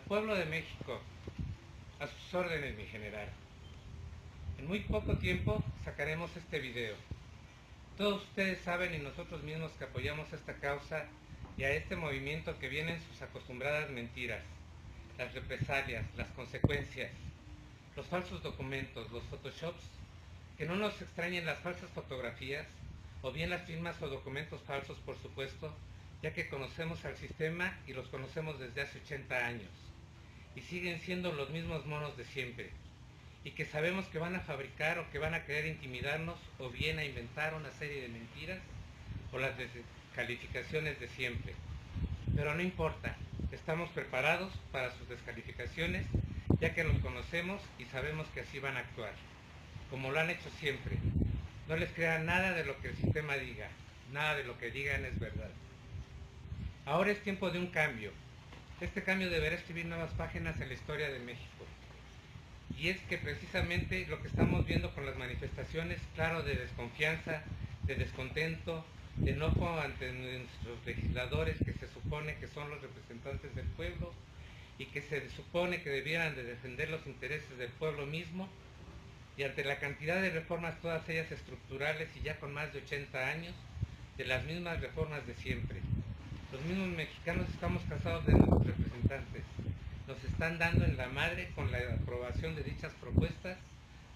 Pueblo de México, a sus órdenes, mi general. En muy poco tiempo sacaremos este video. Todos ustedes saben y nosotros mismos que apoyamos esta causa y a este movimiento que vienen sus acostumbradas mentiras, las represalias, las consecuencias, los falsos documentos, los photoshops, que no nos extrañen las falsas fotografías o bien las firmas o documentos falsos, por supuesto, ya que conocemos al sistema y los conocemos desde hace 80 años y siguen siendo los mismos monos de siempre, y que sabemos que van a fabricar o que van a querer intimidarnos o bien a inventar una serie de mentiras o las descalificaciones de siempre. Pero no importa, estamos preparados para sus descalificaciones, ya que los conocemos y sabemos que así van a actuar, como lo han hecho siempre. No les crean nada de lo que el sistema diga, nada de lo que digan es verdad. Ahora es tiempo de un cambio. Este cambio deberá escribir nuevas páginas en la historia de México. Y es que precisamente lo que estamos viendo con las manifestaciones, claro, de desconfianza, de descontento, de enojo ante nuestros legisladores que se supone que son los representantes del pueblo y que se supone que debieran de defender los intereses del pueblo mismo, y ante la cantidad de reformas, todas ellas estructurales y ya con más de 80 años, de las mismas reformas de siempre. Los mismos mexicanos estamos cansados de nuestros representantes. Nos están dando en la madre con la aprobación de dichas propuestas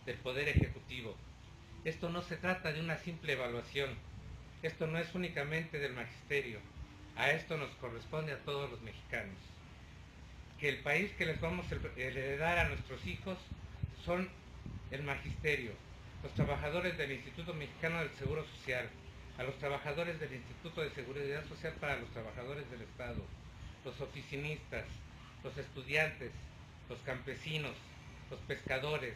del Poder Ejecutivo. Esto no se trata de una simple evaluación. Esto no es únicamente del magisterio. A esto nos corresponde a todos los mexicanos. Que el país que les vamos a heredar a nuestros hijos son el magisterio, los trabajadores del Instituto Mexicano del Seguro Social, a los trabajadores del Instituto de Seguridad Social para los trabajadores del Estado, los oficinistas, los estudiantes, los campesinos, los pescadores,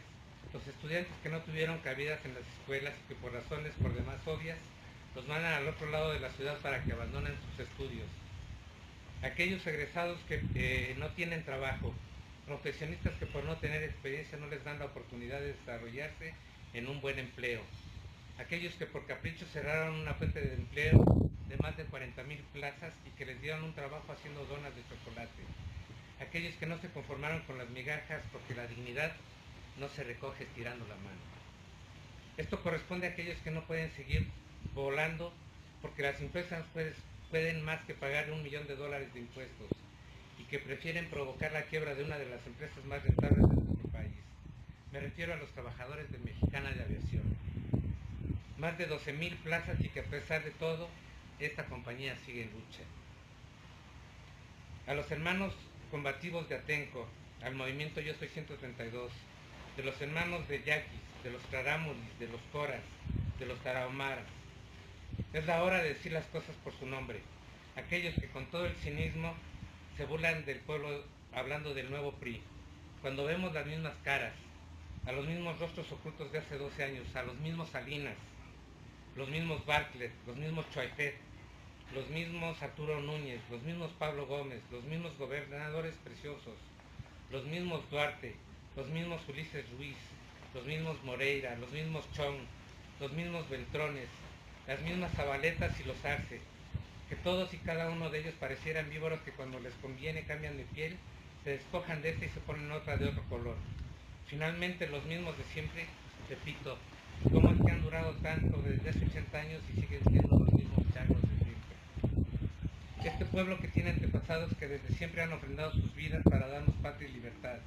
los estudiantes que no tuvieron cabidas en las escuelas y que por razones por demás obvias los mandan al otro lado de la ciudad para que abandonen sus estudios, aquellos egresados que no tienen trabajo, profesionistas que por no tener experiencia no les dan la oportunidad de desarrollarse en un buen empleo, aquellos que por capricho cerraron una fuente de empleo de más de 40,000 plazas y que les dieron un trabajo haciendo donas de chocolate, aquellos que no se conformaron con las migajas porque la dignidad no se recoge estirando la mano. Esto corresponde a aquellos que no pueden seguir volando porque las empresas pueden más que pagar $1,000,000 de impuestos y que prefieren provocar la quiebra de una de las empresas más rentables de nuestro país. Me refiero a los trabajadores de Mexicana de Aviación. Más de 12,000 plazas y que a pesar de todo, esta compañía sigue en lucha. A los hermanos combativos de Atenco, al movimiento Yo Soy 132, de los hermanos de Yaquis, de los Taramuris, de los Coras, de los Tarahumaras. Es la hora de decir las cosas por su nombre. Aquellos que con todo el cinismo se burlan del pueblo hablando del nuevo PRI. Cuando vemos las mismas caras, a los mismos rostros ocultos de hace 12 años, a los mismos Salinas, los mismos Bartlett, los mismos Choaifet, los mismos Arturo Núñez, los mismos Pablo Gómez, los mismos gobernadores preciosos, los mismos Duarte, los mismos Ulises Ruiz, los mismos Moreira, los mismos Chong, los mismos Beltrones, las mismas Zabaletas y los Arce, que todos y cada uno de ellos parecieran víboros que cuando les conviene cambian de piel, se despojan de esta y se ponen otra de otro color. Finalmente los mismos de siempre, repito, ¿cómo es que han durado tanto desde hace 80 años y siguen siendo los mismos changos de siempre? Este pueblo que tiene antepasados que desde siempre han ofrendado sus vidas para darnos patria y libertad.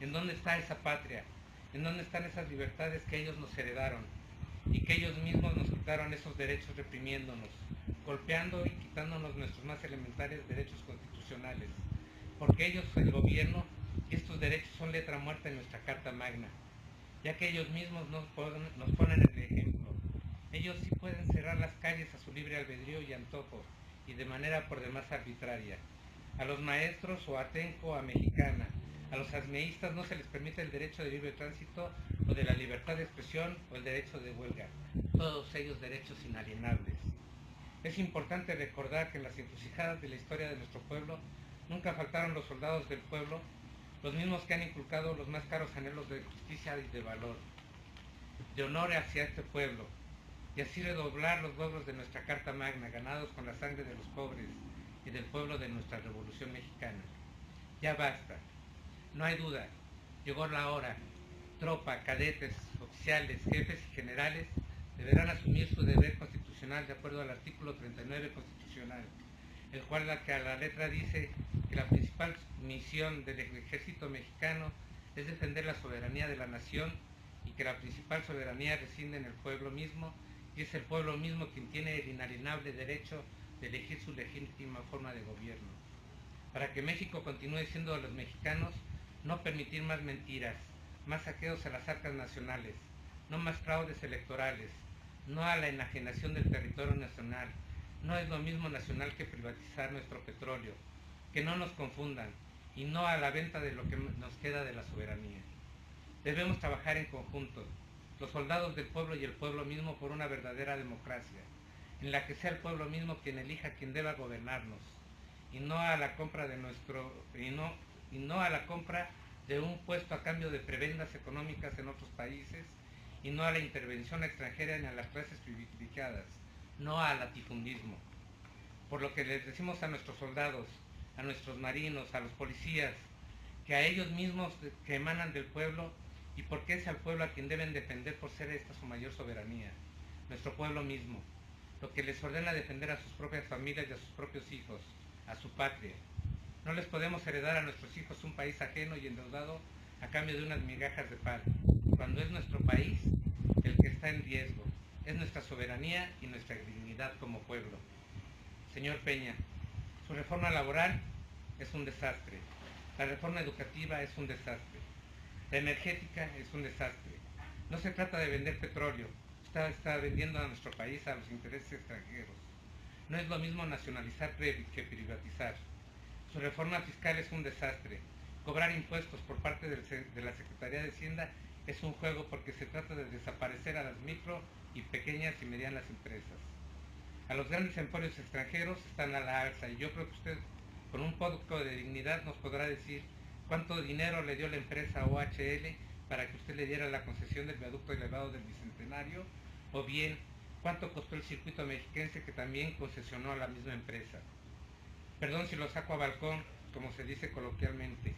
¿En dónde está esa patria? ¿En dónde están esas libertades que ellos nos heredaron? Y que ellos mismos nos quitaron esos derechos reprimiéndonos, golpeando y quitándonos nuestros más elementales derechos constitucionales. Porque ellos, el gobierno, y estos derechos son letra muerta en nuestra Carta Magna, ya que ellos mismos nos ponen el ejemplo. Ellos sí pueden cerrar las calles a su libre albedrío y antojo, y de manera por demás arbitraria. A los maestros o a Atenco o a Mexicana, a los asmeístas no se les permite el derecho de libre tránsito o de la libertad de expresión o el derecho de huelga, todos ellos derechos inalienables. Es importante recordar que en las encrucijadas de la historia de nuestro pueblo nunca faltaron los soldados del pueblo, los mismos que han inculcado los más caros anhelos de justicia y de valor, de honor hacia este pueblo, y así redoblar los logros de nuestra Carta Magna, ganados con la sangre de los pobres y del pueblo de nuestra Revolución Mexicana. Ya basta. No hay duda. Llegó la hora. Tropa, cadetes, oficiales, jefes y generales deberán asumir su deber constitucional de acuerdo al artículo 39 constitucional, el cual a la letra dice que la principal misión del ejército mexicano es defender la soberanía de la nación y que la principal soberanía reside en el pueblo mismo, y es el pueblo mismo quien tiene el inalienable derecho de elegir su legítima forma de gobierno. Para que México continúe siendo de los mexicanos, no permitir más mentiras, más saqueos a las arcas nacionales, no más fraudes electorales, no a la enajenación del territorio nacional. No es lo mismo nacional que privatizar nuestro petróleo. Que no nos confundan, y no a la venta de lo que nos queda de la soberanía. Debemos trabajar en conjunto, los soldados del pueblo y el pueblo mismo, por una verdadera democracia, en la que sea el pueblo mismo quien elija quien deba gobernarnos, y no a la compra de un puesto a cambio de prebendas económicas en otros países, y no a la intervención extranjera en las clases privilegiadas, no al latifundismo. Por lo que les decimos a nuestros soldados, a nuestros marinos, a los policías, que a ellos mismos que emanan del pueblo, y porque es al pueblo a quien deben defender por ser esta su mayor soberanía, nuestro pueblo mismo, lo que les ordena defender a sus propias familias y a sus propios hijos, a su patria. No les podemos heredar a nuestros hijos un país ajeno y endeudado a cambio de unas migajas de pan, cuando es nuestro país el que está en riesgo, es nuestra soberanía y nuestra dignidad como pueblo. Señor Peña, su reforma laboral es un desastre, la reforma educativa es un desastre, la energética es un desastre. No se trata de vender petróleo, usted está vendiendo a nuestro país a los intereses extranjeros. No es lo mismo nacionalizar que privatizar. Su reforma fiscal es un desastre. Cobrar impuestos por parte de la Secretaría de Hacienda es un juego, porque se trata de desaparecer a las micro y pequeñas y medianas empresas. A los grandes emporios extranjeros están a la alza, y yo creo que usted, con un poco de dignidad, nos podrá decir cuánto dinero le dio la empresa OHL para que usted le diera la concesión del viaducto elevado del Bicentenario, o bien cuánto costó el circuito mexiquense, que también concesionó a la misma empresa. Perdón si lo saco a balcón, como se dice coloquialmente,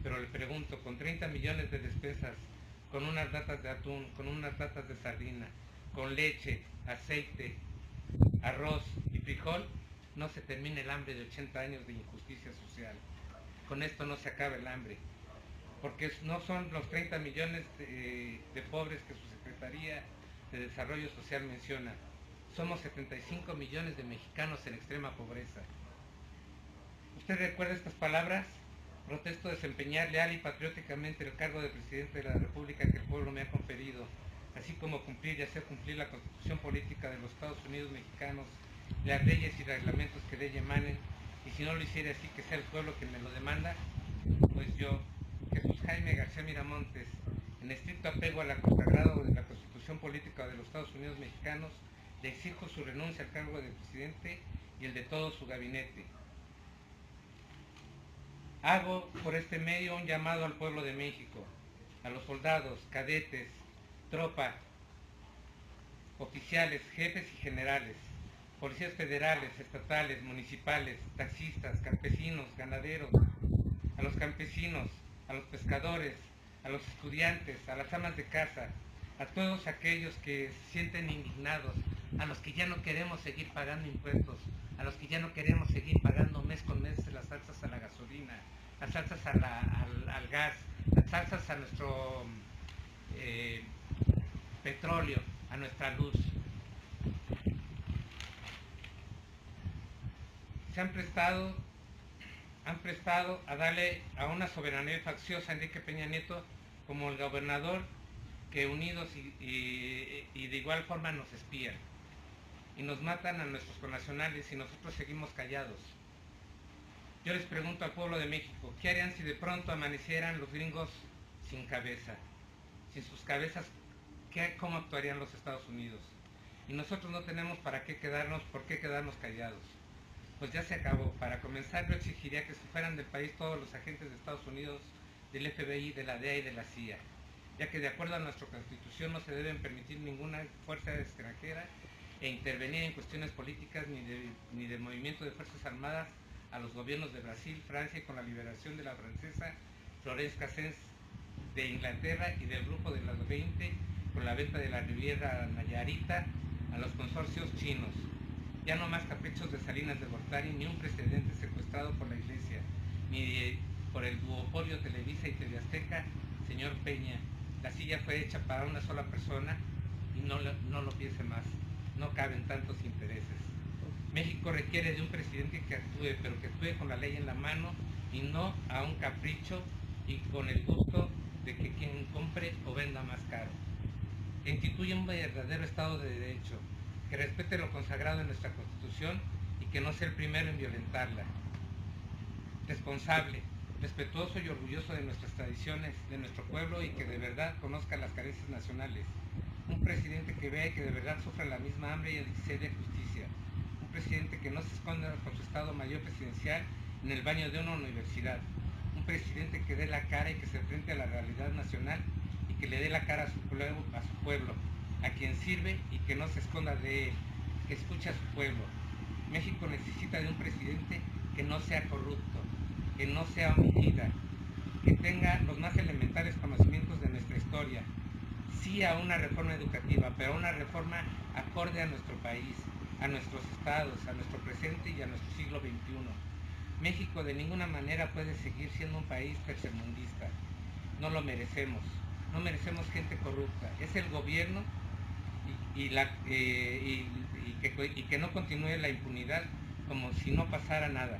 pero le pregunto, con 30 millones de despensas, con unas latas de atún, con unas latas de sardina, con leche, aceite, arroz y frijol, no se termina el hambre de 80 años de injusticia social. Con esto no se acaba el hambre, porque no son los 30 millones de pobres que su Secretaría de Desarrollo Social menciona. Somos 75 millones de mexicanos en extrema pobreza. ¿Usted recuerda estas palabras? Protesto desempeñar leal y patrióticamente el cargo de presidente de la República que el pueblo me ha conferido, así como cumplir y hacer cumplir la Constitución Política de los Estados Unidos Mexicanos, las leyes y reglamentos que de ella emanen, y si no lo hiciera así, que sea el pueblo quien me lo demanda. Pues yo, Jesús Jaime García Miramontes, en estricto apego a la consagrado de la Constitución Política de los Estados Unidos Mexicanos, le exijo su renuncia al cargo de presidente y el de todo su gabinete. Hago por este medio un llamado al pueblo de México, a los soldados, cadetes, tropa, oficiales, jefes y generales, policías federales, estatales, municipales, taxistas, campesinos, ganaderos, a los campesinos, a los pescadores, a los estudiantes, a las amas de casa, a todos aquellos que se sienten indignados, a los que ya no queremos seguir pagando impuestos, a los que ya no queremos seguir pagando mes con mes las salsas a la gasolina, las salsas al gas, las salsas a nuestro petróleo, a nuestra luz. Se han prestado a darle a una soberanía facciosa a Enrique Peña Nieto como el gobernador, que unidos y de igual forma nos espían y nos matan a nuestros connacionales, y nosotros seguimos callados. Yo les pregunto al pueblo de México, ¿qué harían si de pronto amanecieran los gringos sin cabeza? Sin sus cabezas, ¿cómo actuarían los Estados Unidos? Y nosotros no tenemos por qué quedarnos callados. Pues ya se acabó. Para comenzar, yo exigiría que se fueran del país todos los agentes de Estados Unidos, del FBI, de la DEA y de la CIA, ya que de acuerdo a nuestra Constitución no se deben permitir ninguna fuerza extranjera e intervenir en cuestiones políticas ni de movimiento de fuerzas armadas a los gobiernos de Brasil, Francia y con la liberación de la francesa Florence Cassens, de Inglaterra y del grupo de las 20 con la venta de la Riviera Nayarita a los consorcios chinos. Ya no más caprichos de Salinas de Gortari, ni un presidente secuestrado por la Iglesia, ni por el duopolio Televisa y TV Azteca. Señor Peña, la silla fue hecha para una sola persona y no lo piense más, no caben tantos intereses. México requiere de un presidente que actúe, pero que actúe con la ley en la mano y no a un capricho y con el gusto de que quien compre o venda más caro. Que instituya un verdadero Estado de Derecho, que respete lo consagrado en nuestra Constitución y que no sea el primero en violentarla. Responsable, respetuoso y orgulloso de nuestras tradiciones, de nuestro pueblo y que de verdad conozca las carencias nacionales. Un presidente que vea y que de verdad sufra la misma hambre y ansiedad de justicia. Un presidente que no se esconda con su Estado Mayor presidencial en el baño de una universidad. Un presidente que dé la cara y que se enfrente a la realidad nacional y que le dé la cara a su pueblo, a quien sirve y que no se esconda de él, que escuche a su pueblo. México necesita de un presidente que no sea corrupto, que no sea homicida, que tenga los más elementales conocimientos de nuestra historia. Sí a una reforma educativa, pero a una reforma acorde a nuestro país, a nuestros estados, a nuestro presente y a nuestro siglo XXI. México de ninguna manera puede seguir siendo un país tercermundista. No lo merecemos. No merecemos gente corrupta. Es el gobierno y que no continúe la impunidad como si no pasara nada.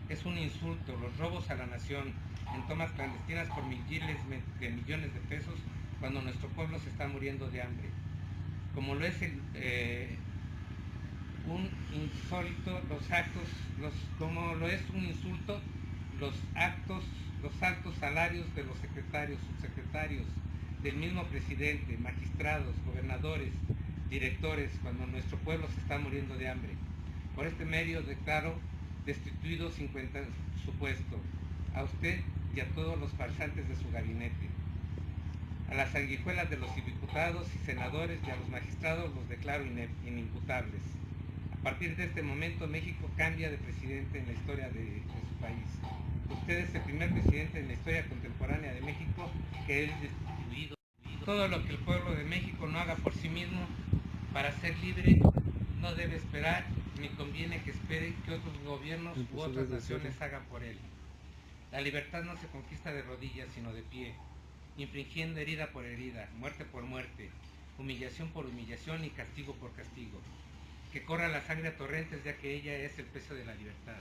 Es un insulto los robos a la nación en tomas clandestinas por miles de millones de pesos cuando nuestro pueblo se está muriendo de hambre. Como lo es un insólito como lo es un insulto los altos salarios de los secretarios, subsecretarios, del mismo presidente, magistrados, gobernadores, directores, cuando nuestro pueblo se está muriendo de hambre. Por este medio declaro destituido 50 su puesto, a usted y a todos los farsantes de su gabinete. A las sanguijuelas de los diputados y senadores y a los magistrados los declaro inimputables. A partir de este momento México cambia de presidente en la historia de su país. Usted es el primer presidente en la historia contemporánea de México que es destituido. Todo lo que el pueblo de México no haga por sí mismo para ser libre no debe esperar ni conviene que espere que otros gobiernos u otras naciones hagan por él. La libertad no se conquista de rodillas sino de pie, infringiendo herida por herida, muerte por muerte, humillación por humillación y castigo por castigo. Que corra la sangre a torrentes, ya que ella es el precio de la libertad.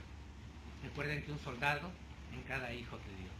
Recuerden que un soldado en cada hijo de Dios.